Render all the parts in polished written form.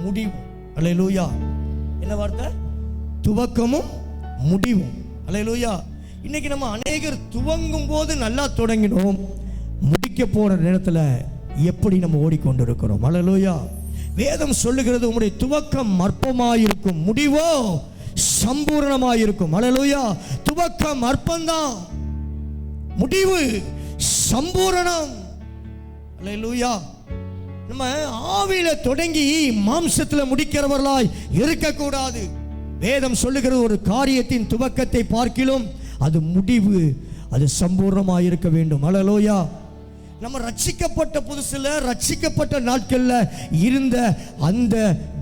முடிவும். அல்லேலூயா. என்ன வார்த்தை? துவக்கமும் முடிவும். அல்லேலூயா. இன்னைக்கு நம்ம அநேகர் துவங்கும் போது நல்லா தொடங்கினோம், முடிக்க போற நேரத்தில் எப்படி நம்ம ஓடிக்கொண்டிருக்கிறோம். அல்லேலூயா. வேதம் சொல்லுகிறது உம்முடைய துவக்கம் அற்பமாயிருக்கும், முடிவோ சம்பூரணமாயிருக்கும். அல்லேலூயா. துவக்கம் அற்பம்தான், முடிவு சம்பூரணம். அல்லேலூயா. நம்ம ஆவியில தொடங்கி மாம்சத்துல முடிக்கிறவர்களாய் இருக்கக்கூடாது. வேதம் சொல்லுகிறது ஒரு காரியத்தின் துவக்கத்தை பார்க்கிலும் அது முடிவு அது சம்பூர்ணமாக இருக்க வேண்டும். அல்லேலூயா. நம்ம ரட்சிக்கப்பட்ட புதுசுல ரட்சிக்கப்பட்ட நாட்கள்ல இருந்த அந்த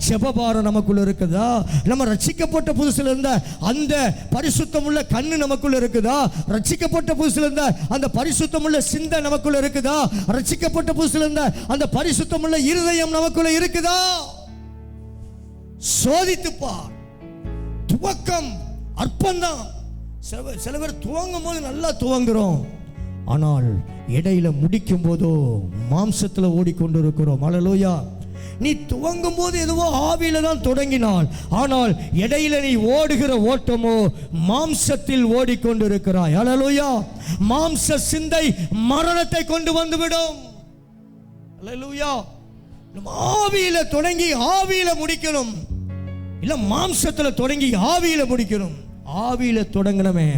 ஜெபபாரம் நமக்குள்ள இருக்குதா? நம்ம ரட்சிக்கப்பட்ட புதுசுல இருந்த அந்த பரிசுத்தமுள்ள கண்ணு நமக்குள்ள இருக்குதா? ரட்சிக்கப்பட்ட புதுசுல இருந்த அந்த பரிசுத்தமுள்ள சிந்தை நமக்குள்ள இருக்குதா? ரட்சிக்கப்பட்ட புதுசுல இருந்த அந்த பரிசுத்தமுள்ள இருதயம் நமக்குள்ள இருக்குதா? சோதித்துப்பார். துவக்கம் அற்பம்தான். சில பேர் துவங்கும் போது நல்லா துவங்குறோம், ஆனால் இடையில முடிக்கும் போதோ மாம்சத்துல ஓடிக்கொண்டிருக்கிறோம். அல்லேலூயா. நீ துவங்கும் போது எதுவோ ஆவியில தான் தொடங்கினால், ஆனால் இடையில நீ ஓடுகிற ஓட்டமோ மாம்சத்தில் ஓடிக்கொண்டிருக்கிறாய். அல்லேலூயா. மாம்ச சிந்தை மரணத்தை கொண்டு வந்துவிடும். அல்லேலூயா. நம்ம ஆவியில தொடங்கி ஆவியில முடிக்கணும், இல்ல மாம்சத்துல தொடங்கி ஆவியில முடிக்கணும். ஆவியில தொடங்கினமே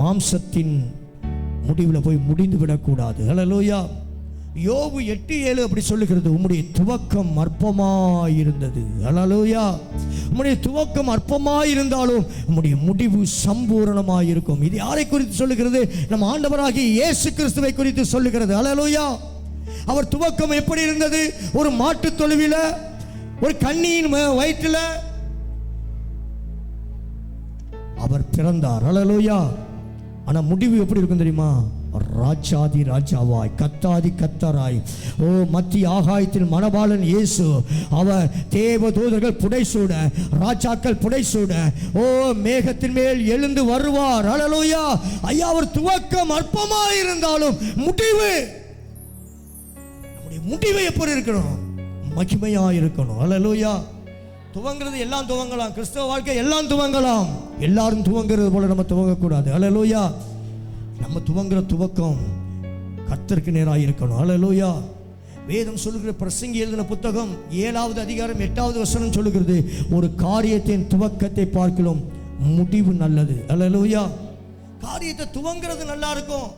மாம்சத்தின் முடிவில் போய் முடிந்து விடக்கூடாது. அல்லேலூயா. யோபு 8:7 அப்படி சொல்லுகிறது, உம்முடைய துவக்கம் அற்பமாயிருந்தது. அல்லேலூயா. உம்முடைய துவக்கம் அற்பமாயிருந்தாலும் உம்முடைய முடிவு சம்பூரணமாயிருக்கும். இது யாரை குறித்து சொல்லுகிறது? நம்ம ஆண்டவராகிய இயேசு கிறிஸ்துவை குறித்து சொல்லுகிறது. அல்லேலூயா. அவர் துவக்கம் எப்படி இருந்தது? ஒரு மாட்டு தொழுவில, ஒரு கன்னியின் வயிற்றில் அவர் பிறந்தார். அல்லேலூயா. ஆனா முடிவு எப்படி இருக்கும் தெரியுமா? ராஜாதி ராஜாவாய், கத்தாதி கத்தராய், ஓ மத்திய ஆகாயத்தில் மணவாளன் இயேசு, அவர் தேவ தூதர்கள் புடைசூட, ராஜாக்கள் புடைசூட, ஓ மேகத்தின் மேல் எழுந்து வருவார். அல்லேலூயா. ஐயா, அவர் துவக்கம் அற்பமாய் இருந்தாலும் முடிவு, நம்முடைய முடிவு எப்படி இருக்கணும்? மகிமையா இருக்கணும். அல்லேலூயா. துவங்கிறது எல்லாம் துவங்கலாம், கிறிஸ்தவ வாழ்க்கை எல்லாம் துவங்கலாம், எல்லாரும் துவங்கிறது போல நம்ம துவங்கக்கூடாது. அல்லேலூயா. நம்ம துவங்குற துவக்கம் கர்த்தருக்கு நேராக இருக்கணும். அல்லேலூயா. வேதம் சொல்லுகிற பிரசங்கி எழுதின புத்தகம் 7வது அதிகாரம் 8வது வசனம் சொல்லுகிறது, ஒரு காரியத்தின் துவக்கத்தை பார்க்கலாம் முடிவு நல்லது. அல்லேலூயா. காரியத்தை துவங்கிறது நல்லா இருக்கும்.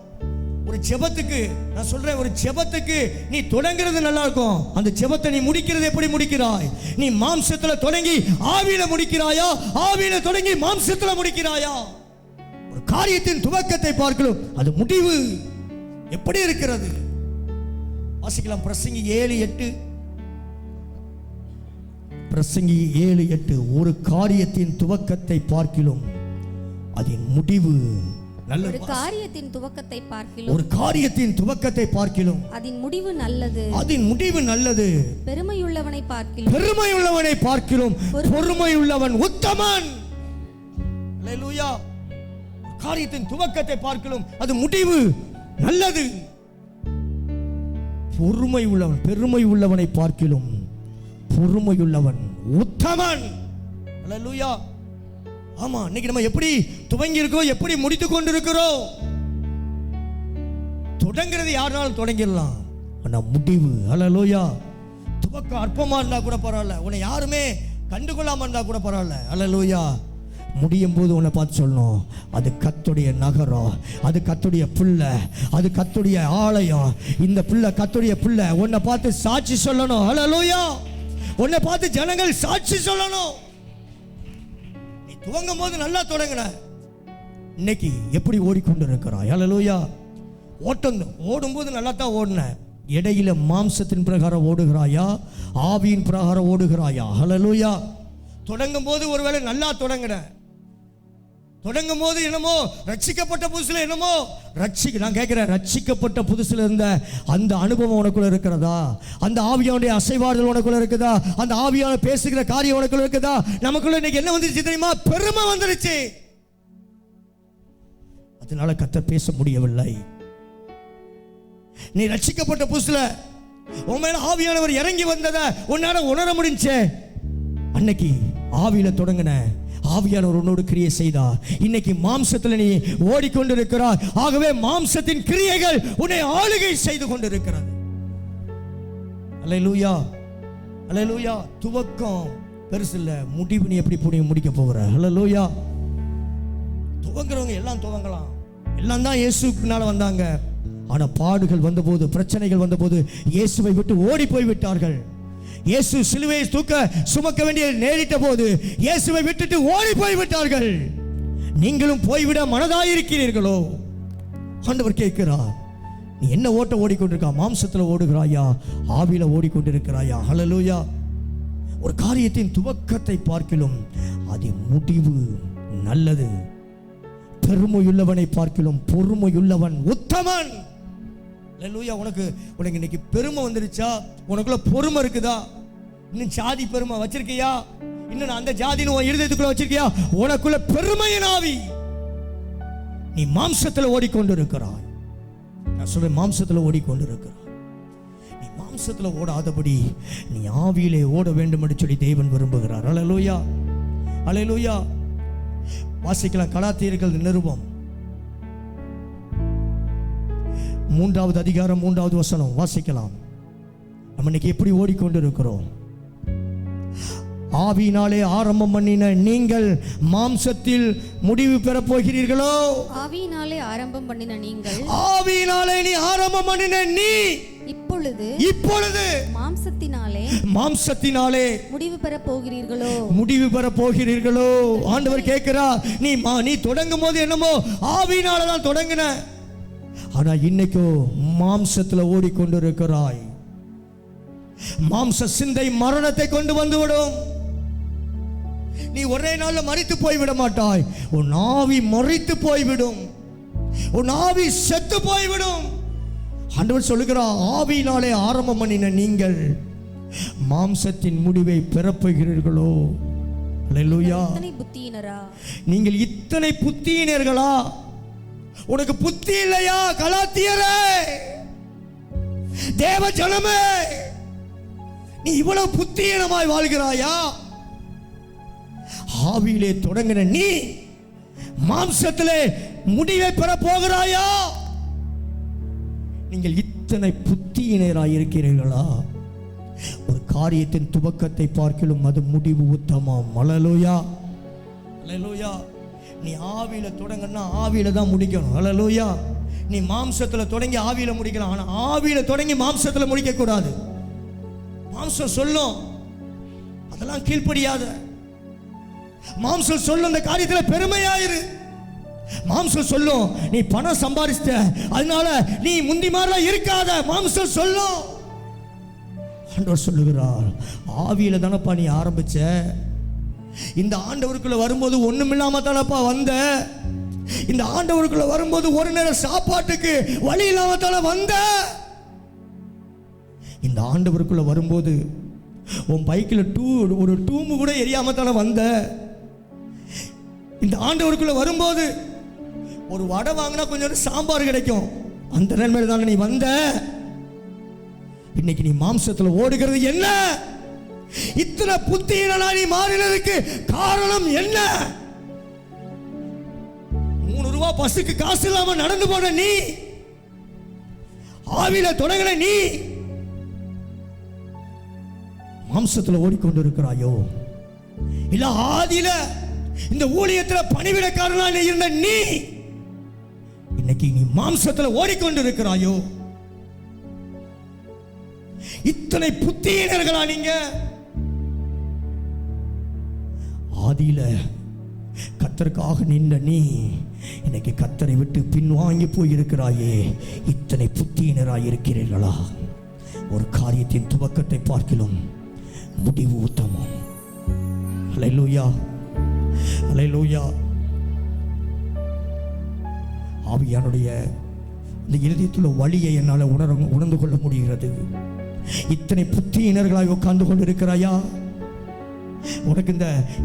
ஒரு ஜெபத்துக்கு நான் சொல்றேன், ஒரு ஜெபத்துக்கு நீ தொடங்கிறது நல்லா இருக்கும், அந்த ஜெபத்தை நீ முடிக்கிறது எப்படி முடிக்கிறாய்? நீ மாம்சத்துல தொடங்கி ஆவியில முடிக்கிறாயா? ஆவியில தொடங்கி மாம்சத்துல முடிக்கிறாயா? ஒரு காரியத்தின் துவக்கத்தை பார்க்கலாம், அது முடிவு எப்படி இருக்கிறது? வாசிக்கலாம் பிரசங்கி 7:8. பிரசங்கி 7:8. ஒரு காரியத்தின் துவக்கத்தை பார்க்கிலும் அதன் முடிவு நல்லது. ஒரு காரியத்தின் துவக்கத்தை பார்க்கிலும், ஒரு காரியத்தின் துவக்கத்தை பார்க்கிலும் அதன் முடிவு நல்லது. அதன் முடிவு நல்லது. பெருமையுள்ளவனை பார்க்கிலும், பெருமையுள்ளவனை பார்க்கிலும் பொறுமையுள்ளவன் உத்தமன். அல்லேலூயா. காரியத்தின் துவக்கத்தை பார்க்கிலும் அது முடிவு நல்லது. பொறுமை உள்ளவன், பெருமை உள்ளவனை பார்க்கிலும் பொறுமையுள்ளவன் உத்தமன். அல்லேலூயா. ஆமா, இன்னைக்கு நம்ம எப்படி துவங்கி இருக்கோம், எப்படி முடித்து கொண்டிருக்கிறோம்? தொடங்கிறது யாருனாலும் தொடங்கிடலாம், ஆனா முடிவு. அல்லேலூயா. துவக்கம் அற்பமா இருந்தா கூட பரவாயில்ல, உன்னை யாருமே கண்டுகொள்ளாம இருந்தா கூட பரவாயில்ல. அல்லேலூயா. முடியும் போது உன்னை பார்த்து சொல்லணும், அது கர்த்தருடைய நகரம், அது கர்த்தருடைய பிள்ளை, அது கர்த்தருடைய ஆலயம், இந்த பிள்ளை கர்த்தருடைய பிள்ளை. உன்னை பார்த்து சாட்சி சொல்லணும். அல்லேலூயா. உன்னை பார்த்து ஜனங்கள் சாட்சி சொல்லணும். துவங்கும் போது நல்லா தொடங்கின, இன்னைக்கு எப்படி ஓடிக்கொண்டு இருக்கிறாய்? அல்லேலூயா. ஓடும்போது நல்லா தான் ஓடின, இடையில மாம்சத்தின் பிரகாரம் ஓடுகிறாயா, ஆவியின் பிரகாரம் ஓடுகிறாயா? அல்லேலூயா. தொடங்கும் போது ஒருவேளை நல்லா தொடங்கின, தொடங்கும் போது என்னமோ ரட்சிக்கப்பட்ட புதுசுல என்னமோ நான் கேட்கிறேன், ரட்சிக்கப்பட்ட புதுசுல இருந்த அந்த அனுபவம் உனக்குள்ள இருக்கிறதா? அந்த ஆவியானுடைய அசைவாடுதல் உனக்குள்ள இருக்குதா? அந்த ஆவியான பேசுகிற காரியம் உனக்குள்ள இருக்குதா? நமக்குள்ள இன்னைக்கு என்ன வந்துருச்சு தெரியுமா? பெருமை வந்துருச்சு. அதனால கர்த்தர் பேச முடியவில்லை. நீ ரட்சிக்கப்பட்ட புதுசுல உன் மேல ஆவியானவர் இறங்கி வந்ததை உன்னால உணர முடிஞ்சே, அன்னைக்கு ஆவியில தொடங்கின ஆவியானவர் உன்னோடு கிரியை செய்தார். இன்னைக்கு மாம்சத்துல நீ ஓடிக்கொண்டிருக்கிறாய். ஆகவே மாம்சத்தின் கிரியைகள் உன்னை ஆளுகை செய்து கொண்டிருக்கிறது. அல்லேலூயா, அல்லேலூயா. துவக்கம் பெருசு இல்ல, முடிவு நீ எப்படி முடிக்க போகிற. அல்லேலூயா. துவங்குறவங்க எல்லாம் துவங்கலாம், எல்லாம் தான் இயேசுக்கு பின்னால வந்தாங்க. ஆனா பாடுகள் வந்தபோது, பிரச்சனைகள் வந்தபோது இயேசுவை விட்டு ஓடி போய் விட்டார்கள். இயேசு சிலுவையை தூக்க சுமக்க வேண்டிய நேரிட்ட போது இயேசுவை விட்டுட்டு ஓடி போய் விட்டார்கள். நீங்களும் போய்விட மனதாயிருக்கிறீர்களோ? ஆண்டவர் கேட்கிறார், நீ என்ன ஓட்ட ஓடிக்கொண்டிருக்கா? மாம்சத்துல ஓடுகிறாயா, ஆவியில ஓடிக்கொண்டிருக்கிறாயா? ஹல்லேலூயா. ஒரு காரியத்தின் துவக்கத்தை பார்க்கிலும் அது முடிவு நல்லது. பெருமையுள்ளவனை பார்க்கிலும் பொறுமையுள்ளவன் உத்தமன். அல்லேலூயா. உனக்கு இன்னைக்கு பெருமை வந்துருச்சா? உனக்குள்ள பொறுமை இருக்குதா? இன்னும் ஜாதி பெருமை வச்சிருக்கியா? இன்னும் அந்த ஜாதின்னு உன் இருதயத்துக்குள்ள வச்சிருக்கியா? உனக்குள்ள பெருமையின் ஆவி. நீ மாம்சத்துல ஓடிக்கொண்டிருக்கிறாய். நான் சொல்றேன், மாம்சத்துல ஓடிக்கொண்டிருக்கிறாய். நீ மாம்சத்துல ஓடாதபடி நீ ஆவியிலே ஓட வேண்டும் என்று சொல்லி தேவன் விரும்புகிறார். அல்லேலூயா, அல்லேலூயா. வாசிக்கலாம் கலாத்தியர்கள் நிருபம் 3வது அதிகாரம் 3வது வசனம் வாசிக்கலாம். நம்ம இன்னைக்கு எப்படி ஓடிக்கொண்டிருக்கிறோம்? ஆவியினாலே ஆரம்பம் பண்ணின நீங்கள் மாம்சத்தில் முடிவு பெற போகிறீர்களோ? ஆவியினாலே ஆரம்பம் பண்ணின நீங்கள், ஆவியினாலே நீ ஆரம்பம் பண்ணின நீ இப்பொழுது மாம்சத்தினாலே முடிவு பெற போகிறீர்களோ? முடிவு பெற போகிறீர்களோ? ஆண்டவர் கேட்கிறார், நீ தொடங்கும் போது என்னமோ ஆவியினால தான் தொடங்கின, ஆனா இன்னைக்கோ மாம்சத்துல ஓடிக்கொண்டிருக்கிறாய். மாம்ச சிந்தை மரணத்தை கொண்டு வந்துவிடும். நீ ஒரே நாள்ல மரித்து போய்விட மாட்டாய். உன் ஆவி மரித்து போய்விடும், உன் ஆவி செத்து போய்விடும். ஆண்டவர் சொல்லுகிறார், ஆவியினாலே ஆரம்பம் பண்ணின நீங்கள் மாம்சத்தின் முடிவை பெறப்போகிறீர்களோ? அல்லேலூயா. நீங்கள் இத்தனை புத்தியினர்களா? உனக்கு புத்தி இல்லையா? கலாத்தியரே, தேவ ஜனமே, நீ இவ்வளவு புத்தியீனமாய் வாழ்கிறாயா? ஆவியிலே தொடங்கின நீ மாம்சத்திலே முடிவை பெற போகிறாயா? நீங்கள் இத்தனை புத்தியினராய் இருக்கிறீர்களா? ஒரு காரியத்தின் துவக்கத்தை பார்க்கிலும் அது முடிவு உத்தமம். அல்லேலூயா, அல்லேலூயா. நீ ஆவியில தொடங்கன்னா ஆவியில தான் முடிக்கணும். அல்லேலூயா. நீ மாம்சத்துல தொடங்கி ஆவியில முடிக்கலாம், ஆனா ஆவியில தொடங்கி மாம்சத்துல முடிக்க கூடாது. மாம்சம் சொல்லும், அதெல்லாம் கீழ்ப்படியாத. மாம்சம் சொல்லும், அந்த காரியத்துல பெருமையாயிரு. மாம்சம் சொல்லும், நீ பணம் சம்பாதிச்சிட்ட அதனால நீ முந்தி மாதிரிலாம் இருக்காத. மாம்சம் சொல்லும். ஆண்டவர் சொல்லுகிறார், ஆவியில தானப்பா நீ ஆரம்பிச்ச. இந்த ஆண்டவருக்குள்ள வரும்போது ஒண்ணுமில்லாம தானப்பா வந்த. இந்த ஆண்டவருக்குள்ள வரும்போது ஒரு நேரம் சாப்பாட்டுக்கு வழி இல்லாம தானே வந்த. இந்த ஆண்டவருக்குள்ள வரும்போது உன் பைக்கில் ஒரு டூம்பு கூட எரியாம தானே வந்த. இந்த ஆண்டவருக்குள்ள வரும்போது ஒரு வடை வாங்கினா கொஞ்சம் சாம்பார் கிடைக்கும், அந்த நன்மையில தானே நீ வந்த. இன்னைக்கு நீ மாம்சத்துல ஓடுகிறது என்ன? இத்தனை புத்தியினா நீ மாறினதுக்கு காரணம் என்ன? 3 ரூபாய் பஸ்ஸுக்கு காசு இல்லாம நடந்து போன நீ, ஆவியில தொடங்கின நீ மாம்சத்துல ஓடிக்கொண்டிருக்கிறாயோ? இல்ல ஆதியில இந்த ஊழியத்துல பணிவிடக்காரனா இருந்த நீ இன்னைக்கு நீ மாம்சத்துல ஓடிக்கொண்டிருக்கிறாயோ? இத்தனை புத்தியினர்களா நீங்க? ஆதியில கர்த்தருக்காக நின்ற நீ இன்னைக்கு கர்த்தரை விட்டு பின்வாங்கி போயிருக்கிறாயே. இத்தனை புத்தியினராய் இருக்கிறீர்களா? ஒரு காரியத்தின் துவக்கத்தை பார்க்கிலும் முடிவு உத்தமம். அல்லேலூயா, அல்லேலூயா. ஆவியானுடைய இந்த இருதயத்துள்ள வழியை என்னால் உணர்ந்து கொள்ள முடிகிறது. இத்தனை புத்தியினர்களாய் உட்கார்ந்து கொண்டிருக்கிறாயா? உனக்கு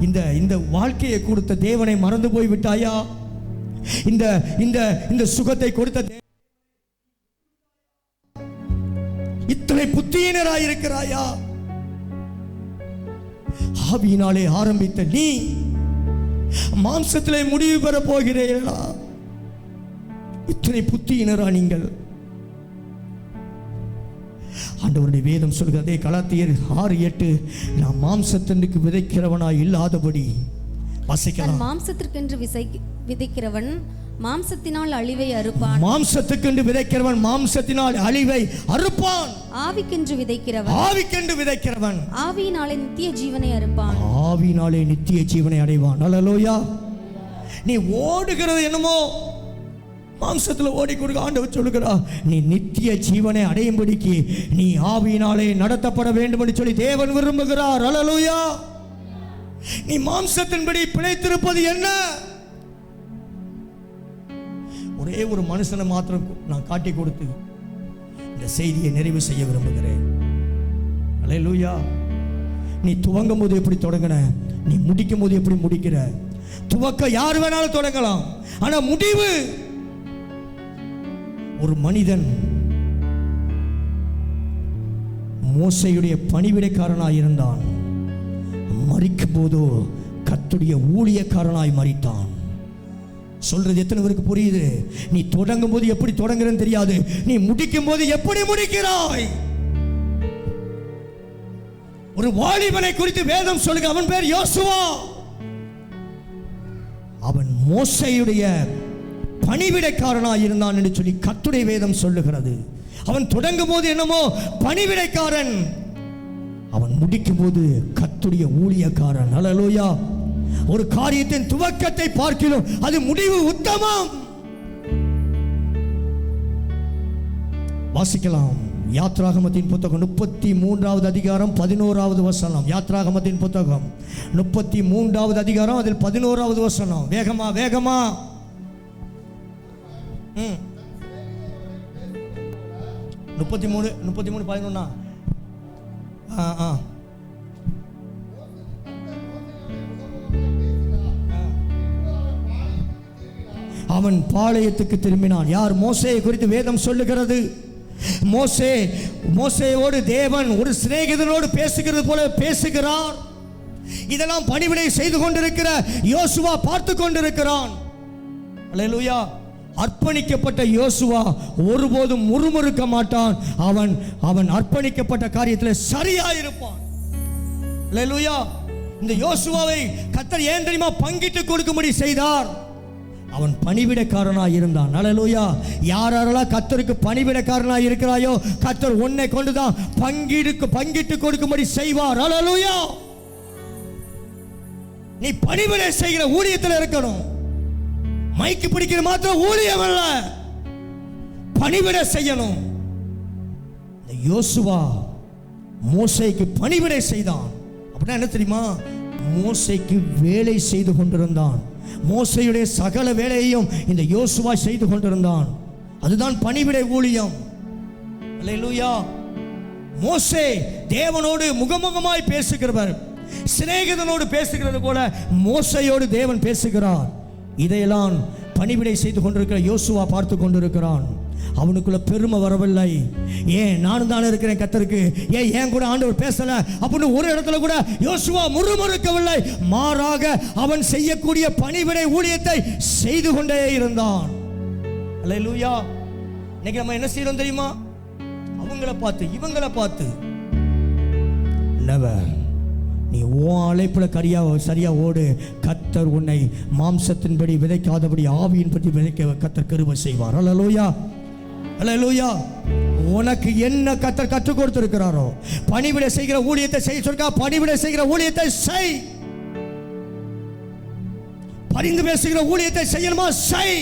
இந்த இந்த வாழ்க்கையை கொடுத்த தேவனை மறந்து போய் விட்டாயா? இந்த இந்த இந்த சுகத்தை கொடுத்த இத்தனை புத்தியினராய் இருக்கிறாயா? ஆவியினாலே ஆரம்பித்த நீ மாம்சத்திலே முடிவு பெற போகிறீர்களா? இத்தனை புத்தியினரா நீங்கள்? ஆண்டவருடைய வேதம் சொல்கிறதே, கலாத்தியர் 6:8, நான் மாம்சத்திற்கு விதைக்கிறவனாய் இல்லாதபடி வாசிக்கலாம். மாம்சத்திற்கென்று விதைக்கிறவன் மாம்சத்தினால் அழிவை அறுப்பான். மாம்சத்துக்கென்று விதைக்கிறவன் மாம்சத்தினால் அழிவை அறுப்பான். ஆவிக்கென்று விதைக்கிறவன் ஆவியினாலே நித்திய ஜீவனை அறுப்பான். ஆவியினாலே நித்திய ஜீவனை அடைவான். அல்லேலூயா. நீ ஓடுகிறது என்னமோ மாம்சத்தில் ஓடிக்கொடுக்க ஆண்டவர் சொல்லுகிறார், நீ நித்திய ஜீவனை அடையும்படிக்கு நீ ஆவியினாலே நடத்தப்பட வேண்டும் என்று சொல்லி தேவன் விரும்புகிறார். அல்லேலூயா. நீ மாம்சத்தின்படி பிழைத்திருப்பது என்ன? ஒரே ஒரு மனுஷனை மாத்திரம் நான் காட்டி கொடுத்து இந்த செய்தியை நிறைவு செய்ய விரும்புகிறேன். அல்லேலூயா. நீ துவங்கும் போது எப்படி தொடங்கின, நீ முடிக்கும் போது எப்படி முடிக்கிற? துவக்க யார் வேணாலும் தொடங்கலாம், ஆனா முடிவு ஒரு மனிதன் மோசேயுடைய பணிவிடைக்காரனாய் இருந்தான். மரிக்கும் போதோ கர்த்தருடைய ஊழியக்காரனாய் மரித்தான். சொல்றது எத்தனை பேருக்கு புரியுது? நீ தொடங்கும் போது எப்படி தொடங்குறன்னு தெரியாது, நீ முடிக்கும் போது எப்படி முடிக்கிறாய்? ஒரு வாலிபனை குறித்து வேதம் சொல்லுங்க, அவன் பேர் யோசுவா. அவன் மோசேயுடைய பணிவிடைக்காரனாய் இருந்தான் என்று சொல்லி கர்த்தருடைய வேதம் சொல்லுகிறது. அவன் தொடங்கும் போது என்னமோ பணிவிடைக்காரன், அவன் முடிக்கும் போது கர்த்தருடைய ஊழியக்காரன். அல்லேலூயா. ஒரு காரியத்தின் துவக்கத்தை பார்க்கிறோம், அது முடிவு உத்தமம். வாசிக்கலாம். யாத்ராகமத்தின் புத்தகம் 33வது அதிகாரம் 11வது வசனம். யாத்ராகமத்தின் புத்தகம் 33வது அதிகாரம், அதில் 11வது வசனம். வேகமா வேகமா. 33:11. அவன் பாளையத்துக்கு திரும்பினான். யார்? மோசேயை குறித்து வேதம் சொல்லுகிறது. மோசேயோடு தேவன் ஒரு சிநேகிதனோடு பேசுகிறது போல பேசுகிறார். இதெல்லாம் பணிவிடை செய்து கொண்டிருக்கிற யோசுவா பார்த்து கொண்டிருக்கிறான். அல்லேலூயா. அர்ப்பணிக்கப்பட்ட யோசுவா ஒருபோதும் முறுமுறுக்க மாட்டான். அவன் அர்ப்பணிக்கப்பட்ட காரியத்தில் சரியாயிருப்பான். அல்லேலூயா. இந்த யோசுவாவை கர்த்தர் ஏன் தெரியுமா பங்கிட்டு கொடுக்கும்படி செய்தார்? அவன் பணிவிடைக்காரனாய் இருந்தான். அல்லேலூயா. யாரெல்லாம் கர்த்தருக்கு பணிவிடைக்காரனாய் இருக்கிறாயோ கர்த்தர் உன்னை கொண்டுதான் பங்கிட்டு கொடுக்கும்படி செய்வார். அல்லேலூயா. நீ பணிவிடை செய்கிற ஊழியத்தில் இருக்கணும். மைக்கு பிடிக்கிற மாத்திரம் ஊழியம் அல்ல, பணிவிடை செய்யணும். யோசுவா மோசேக்கு பணிவிடை செய்தான். அப்படின்னா என்ன தெரியுமா? மோசேக்கு வேலை செய்து கொண்டிருந்தான். மோசேயுடைய சகல வேலையையும் இந்த யோசுவா செய்து கொண்டிருந்தான். அதுதான் பணிவிடை ஊழியம். அல்லேலூயா. மோசே தேவனோடு முகமுகமாய் பேசுகிறவர், சிநேகிதனோடு பேசுகிறது போல மோசேயோடு தேவன் பேசுகிறார். இதையெல்லாம் பணிவிடை செய்து கொண்டிருக்கிற யோசுவா பார்த்து கொண்டிருக்கிறான். அவனுக்குள்ள பெருமை வரவில்லை. ஏன் நானும் தானே இருக்கிறேன் கர்த்தருக்கு, ஏன் கூட ஆண்டவர் பேசல அப்படின்னு ஒரு இடத்துல கூட யோசுவா முறுமுறுக்கவில்லை. மாறாக அவன் செய்யக்கூடிய பணிவிடை ஊழியத்தை செய்து கொண்டே இருந்தான். அல்லேலூயா. இன்னைக்கு நம்ம என்ன செய்யறோம் தெரியுமா? அவங்கள பார்த்து இவங்கள பார்த்து never. நீ உன் அழைப்புல சரியா ஓடு. கர்த்தர் உன்னை மாம்சத்தின்படி விதைக்காதபடி ஆவியின்படி விதைக்க கர்த்தர் கிருபை செய்வார். அல்லேலூயா. அல்லேலூயா. உனக்கு என்ன கர்த்தர் கற்றுக் கொடுத்திருக்கிறாரோ, பணிவிடை செய்கிற ஊழியத்தை செய்ய சொல்றா. பணிவிடை செய்கிற ஊழியத்தை செய். பரிந்து பேசுகிற ஊழியத்தை செய்யணுமா? செய்.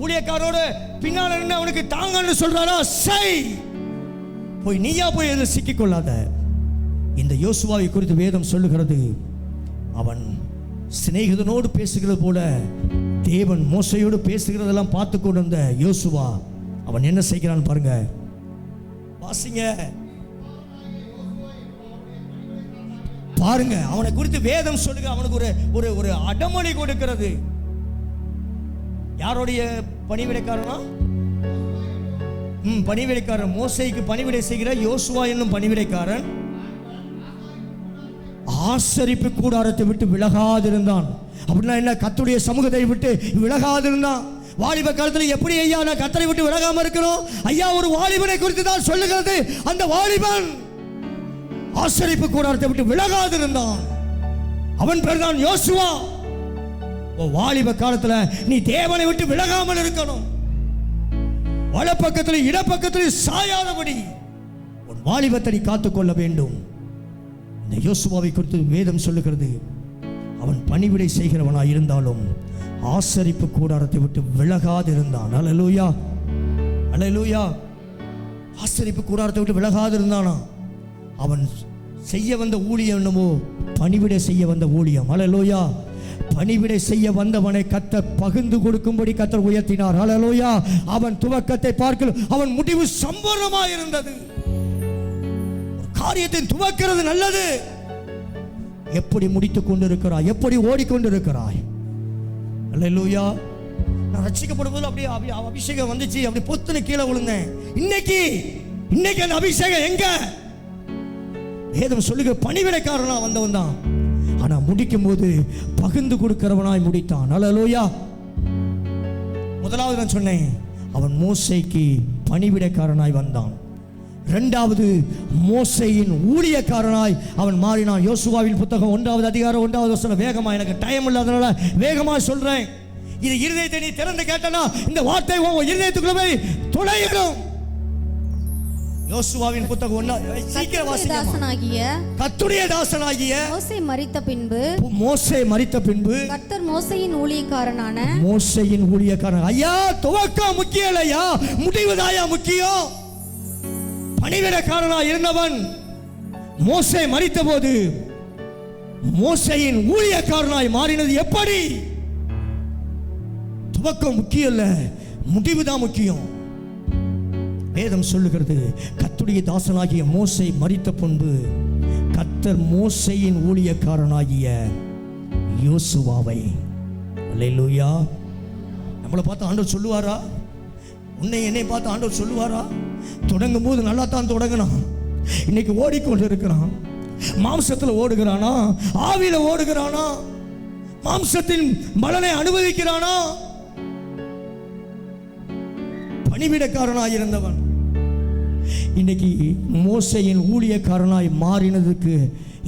ஊழியக்காரோடு பின்னால நின்று அவனுக்கு தாங்கன்னு சொல்றாரா? செய். போய் நீயா போய் எதில் சிக்கிக்கொள்ளாத. இந்த யோசுவாவை குறித்து வேதம் சொல்லுகிறது, அவன் சிநேகிதனோடு பேசுகிறது போல தேவன் மோசேயோடு பேசுகிறதெல்லாம் பார்த்து கொண்டிருந்த யோசுவா அவன் என்ன செய்கிறான் பாருங்க. வாசிங்க பாருங்க. அவனை குறித்து வேதம் சொல்லுங்க. அவனுக்கு ஒரு ஒரு அடமொழி கொடுக்கிறது. யாருடைய பணிவிடைக்காரனா? பணிவிடைக்காரன். மோசேக்கு பணிவிடை செய்கிற யோசுவா என்னும் பணிவிடைக்காரன் ஆசரிப்பு கூடாரத்தை விட்டு விலகாதிருந்தான். அப்படின்னா என்ன? கர்த்தருடைய சமூகத்தை விட்டு விலகாதிருந்தான். வாலிப காலத்தில் எப்படி ஐயா நான் கர்த்தரை விட்டு விலகாம இருக்கிறோம்? ஐயா, ஒரு வாலிபனை குறித்து தான் சொல்லுகிறது. அந்த வாலிபன் ஆசரிப்பு கூடாரத்தை விட்டு விலகாதிருந்தான். அவன் பேர் தான் யோசுவா. வாலிப காலத்துல நீ தேவனை விட்டு விலகாமல் இருக்கணும். வலப்பக்கத்தில் இடப்பக்கத்தில் சாயாதபடி உன் வாலிபத்தை நீ காத்துக்கொள்ள வேண்டும். இந்த யோசுவாவை குறித்து வேதம் சொல்லுகிறது, அவன் பணிவிடை செய்கிறவனாய் இருந்தாலும் ஆசரிப்பு கூடாரத்தை விட்டு விலகாதிருந்தான். அல்லேலூயா, அல்லேலூயா. ஆசரிப்பு கூடாரத்தை விட்டு விலகாதிருந்தானா? அவன் செய்ய வந்த ஊழியம் என்னமோ பணிவிடை செய்ய வந்த ஊழியம். அல்லேலூயா. பணிவிடை செய்ய வந்தவனை கர்த்தர் பகிர்ந்து கொடுக்கும்படி கர்த்தர் உயர்த்தினார். அல்லேலூயா. அவன் துவக்கத்தை பார்க்க அவன் முடிவு சம்பூர்ணமாக இருந்தது. காரியத்தை துவக்கிறது நல்லது. எப்படி முடித்துக் கொண்டிருக்கிறாய்? எப்படி ஓடிக்கொண்டிருக்கிறாய்? அல்லேலூயா. நான் ரட்சிக்கப்படும் போது அப்படியே அபிஷேகம் வந்துச்சு, அப்படி பொத்துன்னு கீழே விழுந்தேன். இன்னைக்கு அந்த அபிஷேகம் எங்க? வேதம் சொல்லுகிற பணிவிடைக்காரனா வந்தவன் தான். ஆனா முடிக்கும் போது பகிர்ந்து கொடுக்கிறவனாய் முடித்தான். அல்லேலூயா. முதலாவது நான் சொன்னேன், அவன் மோசேக்கு பணிவிடைக்காரனாய் வந்தான். இரண்டாவது, மோசேயின் ஊழியக்காரனாய் அவன் மாறினான். யோசுவாவின் புத்தகம் 1வது அதிகாரம் 1வது வசனம். வேகமா, எனக்கு டைம் இல்லாதனால வேகமா சொல்றேன். இது இருதயத்தை நீ திறந்து கேட்டனா இந்த வார்த்தை உன் இருதயத்துக்குள்ள போய் துளையிடும். யோசுவாவின் புத்தகம் சீக்கிரம் வாசிங்க. கர்த்தருடைய தாசனாகிய மோசே மரித்த பின்பு கர்த்தர் மோசேயின் ஊழியக்காரன். ஐயா, துவக்கம் முக்கியம் இல்லையா, முடிவுதாயா முக்கியம். பணிவிடைக்காரனா இருந்தவன் மோசே மரித்த போது மோசேயின் ஊழியக்காரனாய் மாறினது எப்படி? துவக்கம் முக்கியம் இல்ல, முடிவுதான் முக்கியம். வேதம் சொல்லுகிறது, கர்த்தருடைய தாசனாகிய மோசே மரித்த பின்பு கர்த்தர் மோசேயின் ஊழியக்காரனாகிய யோசுவாவை. அல்லேலூயா. நம்மளை பார்த்து ஆண்டவர் சொல்லுவாரா? உன்னை என்னை பார்த்து ஆண்டவர் சொல்லுவாரா? தொடங்கும் போது நல்லா தான் தொடங்கினான். இன்னைக்கு ஓடிக்கொண்டு இருக்கிறான். மாம்சத்தில் ஓடுகிறானா, ஆவியில ஓடுகிறானா, மாம்சத்தின் பலனை அனுபவிக்கிறானா? பணிவிடைக்காரனாய் இருந்தவன் இன்னைக்கு மோசேயின் ஊழியக்காரனாய் மாறினதுக்கு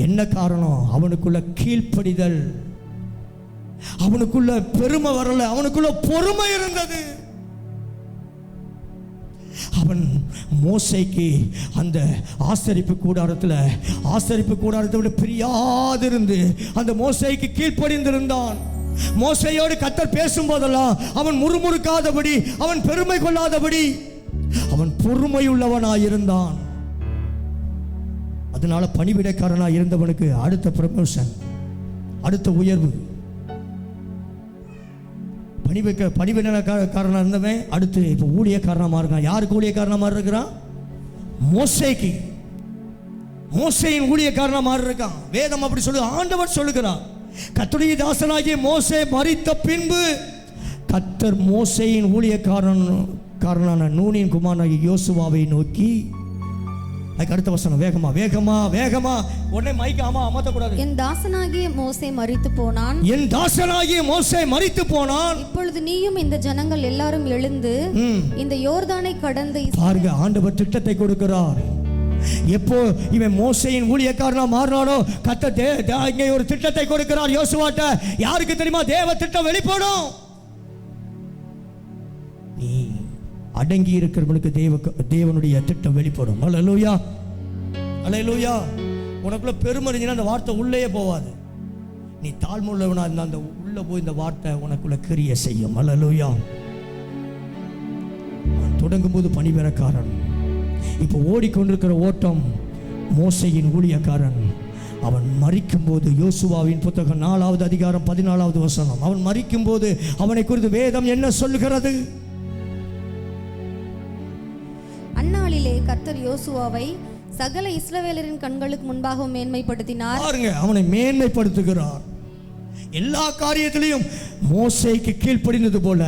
என்ன காரணம்? அவனுக்குள்ள கீழ்ப்படிதல், அவனுக்குள்ள பெருமை வரல, அவனுக்குள்ள பொறுமை இருந்தது. அவன் மோசேக்கு அந்த ஆசரிப்பு கூடாரத்தை விட பிரியாதிருந்து அந்த மோசேக்கு கீழ்ப்படிந்திருந்தான். மோசேயோடு கர்த்தர் பேசும்போதெல்லாம் அவன் முறுமுறுக்காதபடி, அவன் பெருமை கொள்ளாதபடி அவன் பொறுமையுள்ளவனாயிருந்தான். அதனால பணிவிடைக்காரனாய் இருந்தவனுக்கு அடுத்த ப்ரமோஷன், அடுத்த உயர்வு. பணிவிடைக்காரனாக இருந்தவன் அடுத்து இப்போ ஊழியக்காரனாக இருக்கான். யாருக்கு ஊழியக்காரனாக இருக்கிறான்? மோசேக்கு. மோசேயின் ஊழியக்காரனாக மாறி இருக்கான். வேதம் அப்படி சொல்லு, ஆண்டவர் சொல்லுகிறான். கர்த்தருடைய தாசனாகிய மோசே மரித்த பின்பு கர்த்தர் மோசேயின் ஊழியக்காரனான நூனின் குமாரனாகிய யோசுவாவை நோக்கி, அடுத்த வசனம் வேகமா உடனே மைக்கு அமர்த்தக்கூடாது. என் தாசனாகிய மோசே மரித்து போனான். இப்பொழுது நீயும் இந்த ஜனங்கள் எல்லாரும் எழுந்து இந்த யோர்தானை கடந்து. பாருங்க, ஆண்டவர் திட்டத்தை கொடுக்கிறார். எப்போ இவன் மோசேயின் ஊழியக்காரனா மாறினானோ கர்த்தர் இங்கே ஒரு திட்டத்தை கொடுக்கிறார் யோசுவாட்ட. யாருக்கு தெரியுமா? தேவ திட்டம் வெளிப்படும். நீ அடங்கி இருக்கிறவனுக்கு தேவனுடைய திட்டம் வெளிப்படும். அல்லேலூயா, அல்லேலூயா. உனக்குள்ள பெருமை இருந்துச்சுன்னா அந்த வார்த்தை உள்ளே போவாது. நீ தாழ்மையுள்ளவனா இருந்தா அந்த உள்ள போய் இந்த வார்த்தை உனக்குள்ள கிரியை செய்யும். அல்லேலூயா. தொடங்கும் போது பணிவிடைக்காரன், இப்போ ஓடிக்கொண்டிருக்கிற ஓட்டம் மோசேயின் ஊழியக்காரன். அவன் மரிக்கும் போது யோசுவாவின் புத்தகம் 4வது அதிகாரம் 14வது வசனம். அவன் மரிக்கும் போது அவனை குறித்து வேதம் என்ன சொல்லுகிறது? அந்நாளிலே கர்த்தர் யோசுவாவை சகல இஸ்ரவேலரின் கண்களுக்கு முன்பாக மேன்மைப்படுத்தினார். பாருங்க, அவனை மேன்மைப்படுத்துகிறார். எல்லா காரியத்திலையும் மோசேக்கு கீழ்ப்படிந்தது போல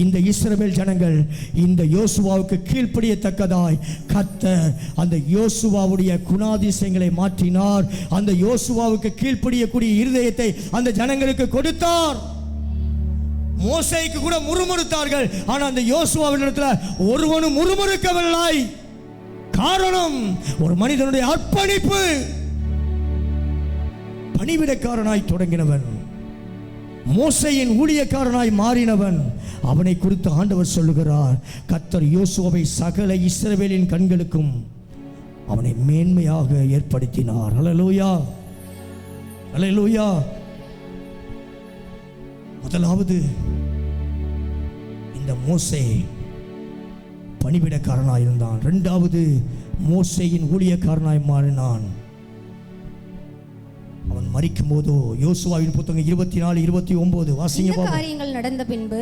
இந்த இஸ்ரவேல் ஜனங்கள் இந்த யோசுவாவுக்கு கீழ்ப்படியத்தக்கதாய் கர்த்தர் அந்த யோசுவாவுடைய குணாதிசயங்களை மாற்றினார். அந்த யோசுவாவுக்கு கீழ்ப்படியக்கூடிய இருதயத்தை அந்த ஜனங்களுக்கு கொடுத்தார். மோசேக்கு கூட முறுமுறுத்தார்கள், ஆனால் அந்த யோசுவாவினிடத்தில் ஒருவனும் முறுமுறுக்கவில்லை. காரணம், ஒரு மனிதனுடைய அர்ப்பணிப்பு. பணிவிடைக்காரனாய் தொடங்கினவன், மோசேயின் ஊழியக்காரனாய் மாறினவன், அவனை குறித்து ஆண்டவர் சொல்லுகிறார், கர்த்தர் யோசுவாவை சகல இஸ்ரவேலின் கண்களுக்கும் அவனை மேன்மையாக ஏற்படுத்தினார். அல்லேலூயா, அல்லேலூயா. முதலாவது, இந்த மோசே பணிவிடைக்காரனாய் இருந்தான். இரண்டாவது, மோசேயின் ஊழியக்காரனாய் மாறினான். அவன் மரிக்கும் போதோ, யோசுவாவின் புத்தகம் 24:29 வாசிங்க. இந்த காரியங்கள் நடந்த பின்பு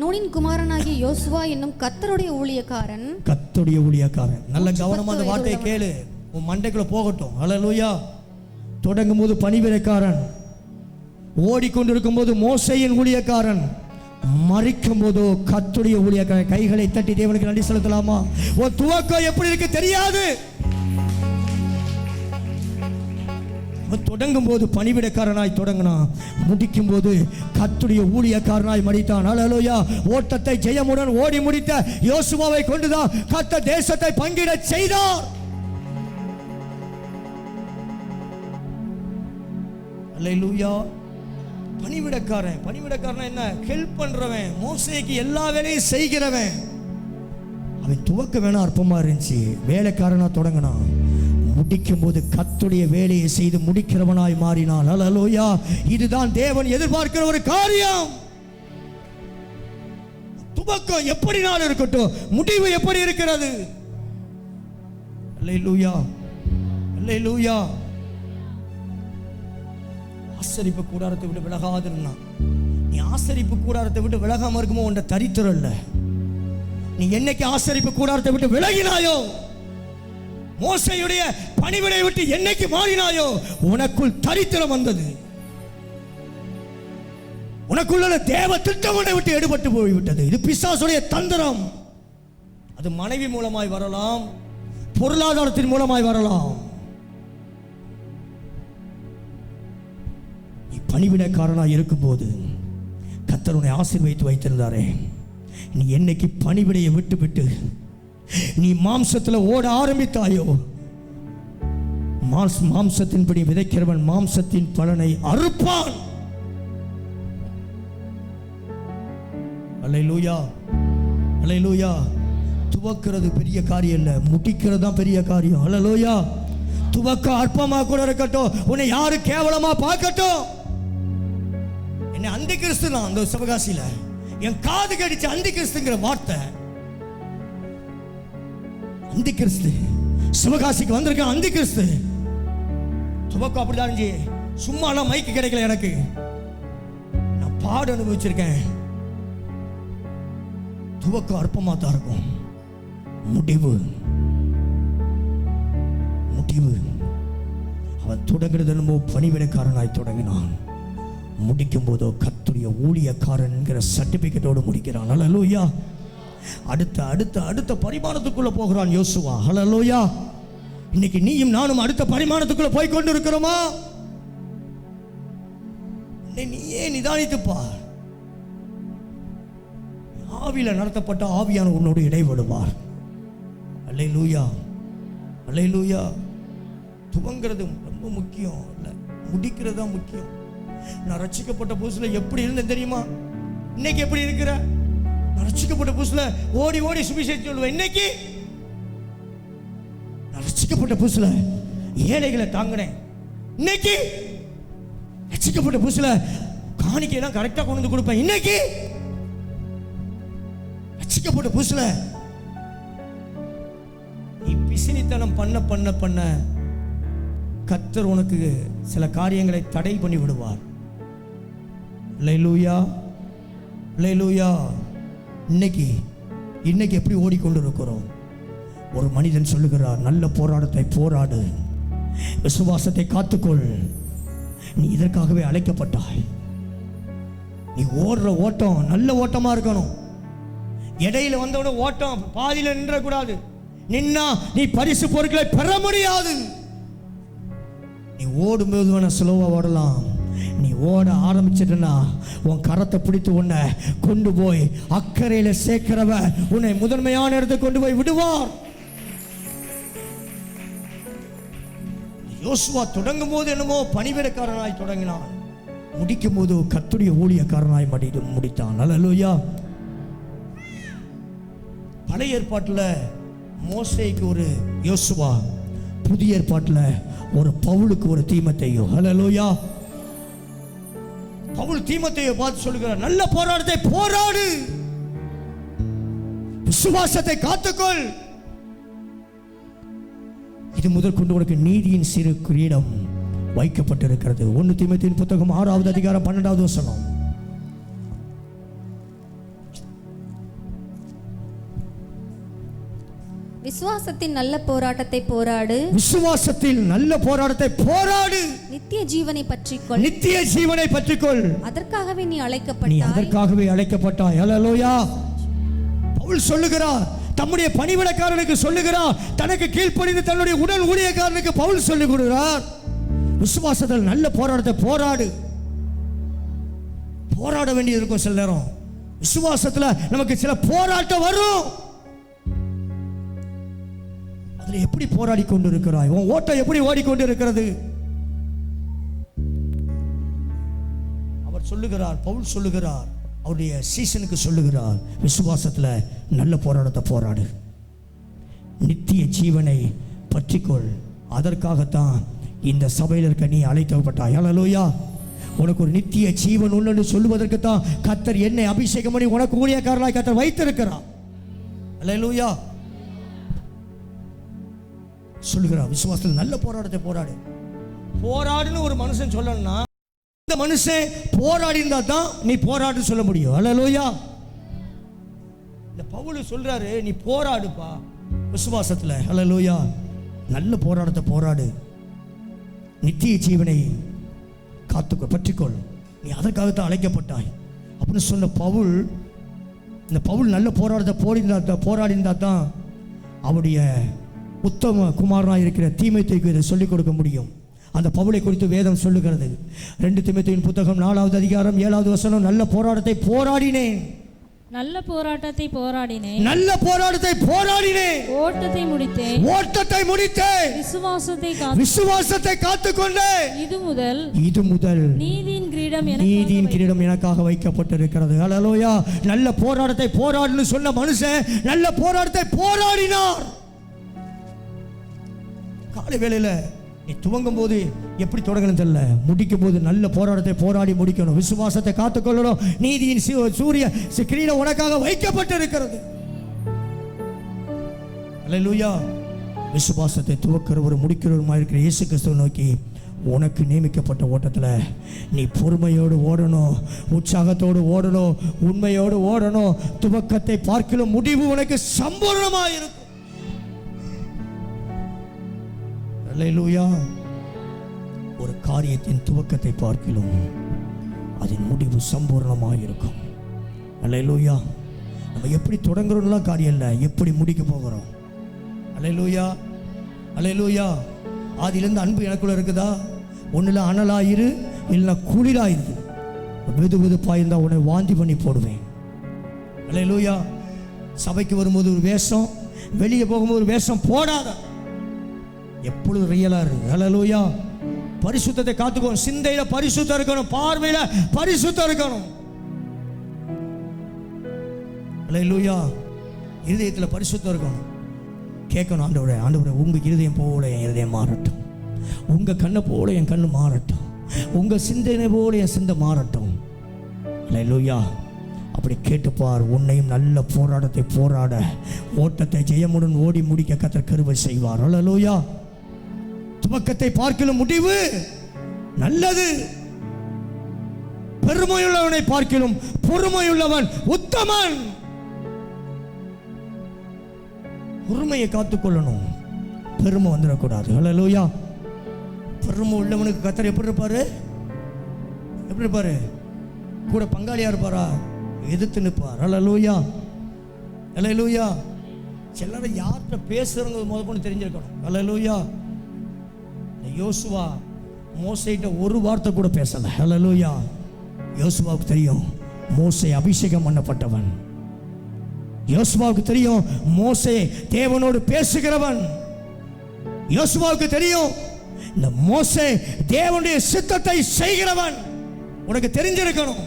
நூனின் குமாரனாகிய யோசுவா என்னும் கர்த்தருடைய ஊழியக்காரன், கர்த்தருடைய ஊழியக்காரன், நல்ல கவனமா அந்த வார்த்தையை கேளு, உன் மண்டைக்குள்ள போகட்டும். அல்லேலூயா. தொடங்கும் போது பணிவிடைக்காரன், ஓடிக்கொண்டிருக்கும் போது மோசேயின் ஊழியக்காரன், மரிக்கும் போதோ கர்த்தருடைய ஊழியக்காரன். கைகளை தட்டி தேவனுக்கு நன்றி செலுத்தலாமா? உன் துவக்கம் எப்படி இருக்கு தெரியாது. தொடங்கும் போது பணிவிடைக்காரனாய் தொடங்கினான், முடிக்கும் போது கர்த்தருடைய ஊழியக்காரனாய் மரித்தான். அல்லேலூயா. ஓட்டத்தை ஜெயமுடன் ஓடி முடித்த யோசுவாவை கொண்டுதான் கர்த்தர் தேசத்தை பங்கிட செய்தார். அல்லேலூயா. பணிவிடைக்காரன், பணிவிடைக்காரன் என்ன? ஹெல்ப் பண்றவன், மோசேக்கு எல்லா வேலையும் செய்கிறவன். அவன் துவக்க வேணா அற்பமா இருந்துச்சு, வேலைக்காரனா தொடங்கினான், முடிக்கும் போது கர்த்தருடைய வேலையை செய்து முடிக்கிறவனாய் மாறினான். அல்லேலூயா. இதுதான் தேவன் எதிர்பார்க்கிற ஒரு காரியம். துவக்கம் எப்படி நாள் இருக்கட்டும், முடிவு எப்படி இருக்கிறது? அல்லேலூயா, அல்லேலூயா. ஆசரிப்பு கூடாரத்தை விட்டு விலகாது இருந்தான். நீ ஆசரிப்பு கூடாரத்தை விட்டு விலகாம இருக்குமோ உண்ட தரித்திரம் இல்ல. நீ என்னைக்கு ஆசரிப்பு கூடாரத்தை விட்டு விலகினாயோ, மோசேயுடைய பணிவிடை விட்டு என்னைக்கு மாறினாயோ, உனக்குள் தரித்திரம் வந்தது. உனக்குள்ள தேவ திட்டம் உன்னை விட்டு எடுபட்டு போய்விட்டது. இது பிசாசுடைய தந்திரம். அது மனைவி மூலமாய் வரலாம், பொருளாதாரத்தின் மூலமாய் வரலாம். நீ பணிவிடைக்காரனாய் இருக்கும்போது கர்த்தர் உன்னை ஆசீர்வதித்து வைத்திருந்தாரே, நீ என்னைக்கு பணிவிடையை விட்டு விட்டு நீ மாம்சத்தில் ஓட ஆரம்பித்தாயோ, மாம்சத்தின்படி விதைக்கிறவன் மாம்சத்தின் பலனை அறுப்பான். அல்லேலூயா, அல்லேலூயா. துவக்கிறது பெரிய காரியம் இல்லை, முடிக்கிறது தான் பெரிய காரியம். அல்லேலூயா. துவக்க அற்பமா கூட இருக்கட்டும், உன்னை யாரு கேவலமா பார்க்கட்டும். என்ன அந்தி கிறிஸ்து தான் அந்த சிவகாசியில என் காது கடிச்ச அந்தி கிறிஸ்துங்கிற வார்த்தை. அந்தி கிறிஸ்து சிவகாசிக்கு வந்திருக்க அந்தி கிறிஸ்து. துவக்கம் அப்படிதான் இருந்துச்சு. சும்மாலாம் மைக்கு கிடைக்கல எனக்கு, நான் பாடு அனுபவிச்சிருக்கேன். துவக்கம் அற்பமா தான் இருக்கும், முடிவு முடிவு. அவன் தொடங்குறது என்னமோ பணிவிடைக்காரனாய் தொடங்கினான், முடிக்கும் போதோ கர்த்தருடைய ஊழியக்காரன் என்கிற சர்டிபிகேட்டோடு முடிக்கிறான். அல்லேலூயா. அடுத்த அடுத்த அடுத்த பரிமாணத்துக்குள்ள போகிறான் யோசுவா. அல்லேலூயா. இன்னைக்கு நீயும் நானும் அடுத்த பரிமாணத்துக்குள்ள போய் கொண்டு இருக்கிறோமா? நீயே நிதானித்து பார். ஆவியில நடத்தப்பட்ட ஆவியான உன்னோடு இடைவிடுவார். அல்லேலூயா, அல்லேலூயா. துவங்கிறது ரொம்ப முக்கியம் இல்லை, முடிக்கிறது தான் முக்கியம். நான் ரட்சிக்கப்பட்ட புதுசுல எப்படி இருந்தேன் தெரியுமா? இன்னைக்கு எப்படி இருக்கிற? நான் ரட்சிக்கப்பட்ட புதுசுல ஓடி ஓடி சுவிசேஷம் சொல்லுவேன். இன்னைக்கு நான் ரட்சிக்கப்பட்ட புதுசுல ஏழைகளை தாங்கினேன். இன்னைக்கு ரட்சிக்கப்பட்ட புதுசுல காணிக்கையெல்லாம் கரெக்டா கொண்டு வந்து கொடுப்பேன். இன்னைக்கு ரட்சிக்கப்பட்ட புதுசுல நீ பிசினித்தனம் பண்ண பண்ண பண்ண கர்த்தர் உனக்கு சில காரியங்களை தடை பண்ணி விடுவார். அல்லேலூயா, அல்லேலூயா. இன்னைக்கு எப்படி ஓடிக்கொண்டு இருக்கிறோம்? ஒரு மனிதன் சொல்லுகிறார், நல்ல போராட்டத்தை போராடு, விசுவாசத்தை காத்துக்கொள். நீ இதற்காகவே அழைக்கப்பட்டாய். நீ ஓடுற ஓட்டம் நல்ல ஓட்டமா இருக்கணும். இடையில வந்தோட ஓட்டம் பாதியில நின்றக்கூடாது. நின்னா நீ பரிசு பொருட்களை பெற முடியாது. நீ ஓடும்போது வேணா ஸ்லோவா ஓடலாம். நீ ஓட ஆரம்பிச்சிட்டனா உன் கரத்தை பிடித்து உன்னை கொண்டு போய் அக்கறையில சேர்க்கிறவர் உன்னை முதன்மையான இடத்துக்கு கொண்டு போய் விடுவார். யோசுவா தொடங்கும் போது என்னமோ பணிவிடைக்காரனாய் தொடங்கினான், முடிக்கும் போது கர்த்தருடைய ஊழியக்காரனாய் முடித்தான். அல்லேலூயா. பழைய ஏற்பாட்டில் மோசேக்கு ஒரு யோசுவா, புதிய ஏற்பாட்டில் ஒரு பவுலுக்கு ஒரு தீமோத்தேயு. அல்லேலூயா. பவுல் தீமோத்தேயுவை பார்த்து சொல்லுகிறார், நல்ல போராட்டத்தை போராடு, விசுவாசத்தை காத்துக்கொள். இது முதல் கொண்டு உனக்கு நீதியின் சிறு கிரீடம் வைக்கப்பட்டிருக்கிறது. 1 தீமோத்தேயுவின் புத்தகம் 6வது அதிகாரம் 12வது வசனம். விசுவாசத்தின் நல்ல போராட்டத்தை போராடு, விசுவாசத்தில் நல்ல போராட்டத்தை போராடு, நித்திய ஜீவனை பற்றிக்கொள், நித்திய ஜீவனை பற்றிக்கொள். அதற்காகவே நீ நீ அழைக்கப்பட்டாய். அதற்காகவே அழைக்கப்பட்டாய். அல்லேலூயா. பவுல் சொல்லுகிறார், தம்முடைய பணிவிடைக்காரனுக்கு சொல்லுகிறார், தனக்கு கீழ்ப்படிந்து தன்னுடைய உடல் ஊழியக்காரனுக்கு பவுல் சொல்லிக் கொடுக்கிறார், விசுவாசத்தில் நல்ல போராட்டத்தை போராடு. போராட வேண்டியது இருக்கும். சில நேரம் விசுவாசத்துல நமக்கு சில போராட்டம் வரும். அதுல எப்படி போராடி கொண்டு இருக்கிறாய்? உன் ஓட்டம் எப்படி ஓடிக்கொண்டு இருக்கிறது? அவர் சொல்லுகிறார், பவுல் சொல்லுகிறார், அவருடைய சீசனுக்கு சொல்லுகிறார், விசுவாசத்துல நல்ல போராட்டத்தை போராடு, நித்திய ஜீவனை பற்றிக்கொள். அதற்காகத்தான் இந்த சபையில் இருக்க நீ அழைக்கப்பட்டாய். அல்லேலூயா. உனக்கு ஒரு நித்திய ஜீவன் உள்ளன்னு சொல்லுவதற்கு தான் கர்த்தர் என்னை அபிஷேகம் பண்ணி உனக்கு ஊழியக்காரனாய் கர்த்தர் வைத்திருக்கிறார். அல்லேலூயா. சொல்லுகிறார், விசுவாசத்தில் நல்ல போராட்டத்தை போராடு. போராடுன்னு ஒரு மனுஷன் சொல்லணும்னா இந்த மனுஷன் போராடி இருந்தா தான் நீ போராடு சொல்ல முடியும். அல்லேலூயா. இந்த பவுல் சொல்றாரு, நீ போராடுப்பா விசுவாசத்துல. அல்லேலூயா. நல்ல போராட்டத்தை போராடு, நித்திய ஜீவனை காத்துக்கொள், பற்றிக்கொள். நீ அதற்காகத்தான் அழைக்கப்பட்டாய் அப்படின்னு சொன்ன பவுல், இந்த பவுல் நல்ல போராட்டத்தை போராடிந்தா தான் அவருடைய உத்தம குமாரனாக இருக்கிற தீமோத்தேயுக்கு இதை சொல்லிக் கொடுக்க முடியும். அந்த பவுலை குறித்து வேதம் சொல்லுகிறது. 2 தீமோத்தேயுவின் புத்தகம் 4வது அதிகாரம் 7வது வசனம், நல்ல போராட்டத்தை போராடினேன், நல்ல போராட்டத்தை போராடினேன், நல்ல போராட்டத்தை போராடினேன், ஓட்டத்தை முடித்தேன், ஓட்டத்தை முடித்தேன், விசுவாசத்தை காத்துக்கொண்டேன். இது முதல் நீதியின் கிரீடம் எனக்காக வைக்கப்பட்டிருக்கிறது. அல்லேலூயா. நல்ல போராட்டத்தை போராடுன்னு சொன்ன மனுஷன் நல்ல போராட்டத்தை போராடினார். காலை வேளையில நீ துவங்கும் போது எப்படி தொடங்கணும் தெரியல, முடிக்கும் போது நல்ல போராட்டத்தை போராடி முடிக்கணும், விசுவாசத்தை காத்துக்கொள்ளணும். நீதியின் சூரிய கிரீடம் உனக்காக வைக்கப்பட்டிருக்கிறது. அல்லேலூயா. விசுவாசத்தை துவக்கிறவர் முடிக்கிறவருமா இருக்கிற இயேசு கிறிஸ்துவை நோக்கி, உனக்கு நியமிக்கப்பட்ட ஓட்டத்தில் நீ பொறுமையோடு ஓடணும், உற்சாகத்தோடு ஓடணும், உண்மையோடு ஓடணும். துவக்கத்தை பார்க்கலும் முடிவு உனக்கு சம்பூர்ணமாக இருக்கும். அல்லேலூயா. ஒரு காரியத்தின் துவக்கத்தை பார்க்கிலும் அதன் முடிவு சம்பூர்ணமாக இருக்கும். அல்லேலூயா. நம்ம எப்படி தொடங்குறோம்லாம் காரியம் இல்லை, எப்படி முடிக்க போகிறோம். அல்லேலூயா. அல்லேலூயா. ஆதியிலிருந்து அன்பு எனக்குள்ள இருக்குதா? ஒன்றில் அனலாயிரு, இல்லை குளிராயிரு. வெது வெதுப்பாயிருந்தா உன்னை வாந்தி பண்ணி போடுவேன். அல்லேலூயா. சபைக்கு வரும்போது ஒரு வேஷம், வெளியே போகும்போது ஒரு வேஷம் போடாத, எப்பொழுது ரியலா இருக்கு. அல்லேலூயா. பரிசுத்தத்தை காத்துக்கோ. சிந்தையில பரிசுத்தம் இருக்கணும், பார்வையில பரிசுத்தம் இருக்கணும். அல்லேலூயா. இருதயத்தில் பரிசுத்தம் இருக்கணும். கேட்கணும், ஆண்டவரே ஆண்டவரே உங்க இருதயம் போல என் இருதயம் மாறட்டும், உங்க கண்ணை போல என் கண்ணு மாறட்டும், உங்க சிந்தனை போல என் சிந்தை மாறட்டும். அல்லேலூயா. அப்படி கேட்டுப்பார். உன்னையும் நல்ல போராட்டத்தை போராட, ஓட்டத்தை ஜெயமுடன் ஓடி முடிக்க கர்த்தர் கிருபை செய்வார். அல்லேலூயா. துவக்கத்தை பார்க்கிலும் முடிவு நல்லது. பெருமையுள்ளவனை பார்க்கிலும் பொறுமையுள்ளவன் உத்தமன். பொறுமையை காத்துக்கொள்ளணும், பெருமை வந்துடக்கூடாது. அல்லேலூயா. பெருமை உள்ளவனுக்கு கர்த்தர் எப்படி இருப்பாரு? எப்படி இருப்பாரு? கூட பங்காளியா இருப்பாரா? எதிர்த்து நிற்பார். அல்லேலூயா, அல்லேலூயா. சிலரை யார்கிட்ட பேசுறவங்க முதற்கொண்டு தெரிஞ்சிருக்கணும். அல்லேலூயா. யோசுவா மோசேட்ட ஒரு வார்த்தை கூட பேசல. அல்லேலூயா. யோசுவாவுக்கு தெரியும் மோசே அபிஷேகம் பண்ணப்பட்டவன். யோசுவாவுக்கு தெரியும் மோசே தேவனோடு பேசுகிறவன். யோசுவாவுக்கு தெரியும் இந்த மோசே தேவனுடைய சித்தத்தை செய்கிறவன். உனக்கு தெரிஞ்சிருக்கணும்.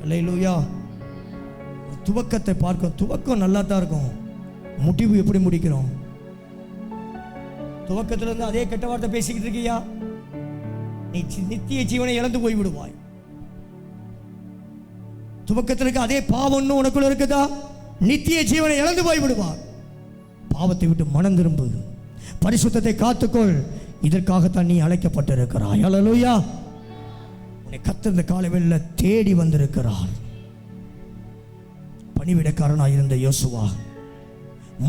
அல்லேலூயா. துவக்கத்தை பார்க்கும். துவக்கம் நல்லா தான் இருக்கும், முடிவு எப்படி முடிக்கிறோம்? துவக்கத்துல இருந்து அதே கெட்ட வார்த்தை பேசிக்கிட்டு இருக்கியா, நீ நித்திய ஜீவனை இழந்து போய் விடுவாய். துவக்கத்தில் இருக்க அதே பாவம் உனக்குள்ள இருக்குதா, நித்திய ஜீவனை இழந்து போய் விடுவார். பாவத்தை விட்டு மனம் திரும்பு, பரிசுத்தத்தை காத்துக்கொள். இதற்காகத்தான் நீ அழைக்கப்பட்டிருக்கிறாய். அல்லேலூயா. உன்னை கர்த்தர் இந்த காலவெளியில தேடி வந்திருக்கிறார். பணிவிடக்காரனாய் இருந்த யோசுவா,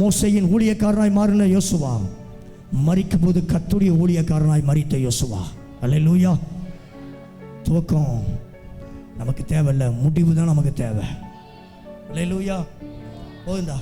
மோசேயின் ஊழியக்காரனாய் மாறின யோசுவா, மரிக்கும் போது கர்த்தருடைய ஊழியக்காரனாய் மரித்த யோசுவா. அல்லேலூயா. துவக்கம் நமக்கு தேவையில்லை, முடிவு தான் நமக்கு தேவை. அல்லேலூயா. போதுண்டா.